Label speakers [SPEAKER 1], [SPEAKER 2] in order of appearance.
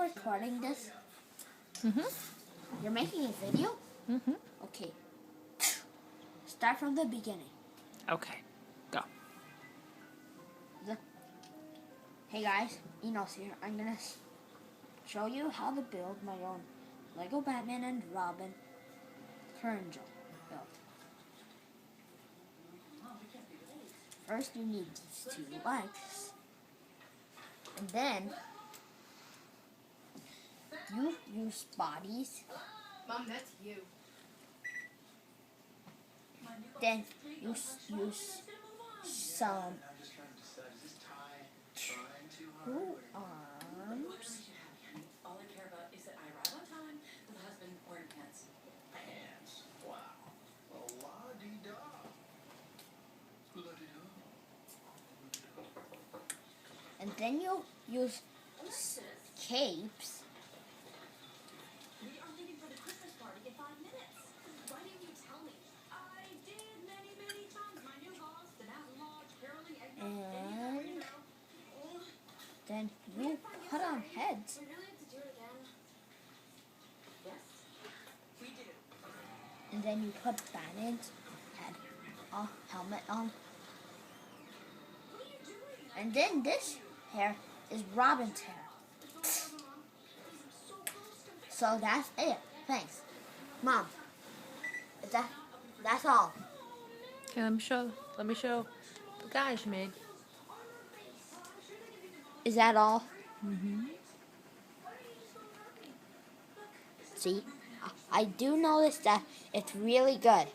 [SPEAKER 1] recording this?
[SPEAKER 2] Mhm.
[SPEAKER 1] You're making a video?
[SPEAKER 2] Mhm.
[SPEAKER 1] Okay. Start from the beginning.
[SPEAKER 2] Okay. Go.
[SPEAKER 1] Hey guys, Enos here. I'm gonna show you how to build my own Lego Batman and Robin current build. First, you need these 2 legs, and then you use bodies.
[SPEAKER 3] Mom, that's you.
[SPEAKER 1] Then you use some 2 arms.
[SPEAKER 3] All I care about is that I arrive on time with a husband wearing pants.
[SPEAKER 4] Pants? Wow. Well, la-di-da. La-di-da.
[SPEAKER 1] And then you use capes.
[SPEAKER 3] We are leaving for the Christmas party in 5 minutes. Why didn't you tell me? I did many, many times. My new boss, the mountain lodge, caroling,
[SPEAKER 1] And then you put on heads.
[SPEAKER 3] We really have to do it again. Yes, we do.
[SPEAKER 1] And then you put Batman's head, helmet on.
[SPEAKER 3] What are you doing?
[SPEAKER 1] And then this hair is Robin's hair. So that's it. Thanks. Mom, that's all.
[SPEAKER 2] Okay, let me show the guys you made.
[SPEAKER 1] Is that all?
[SPEAKER 2] Mhm.
[SPEAKER 1] See, I do notice that it's really good.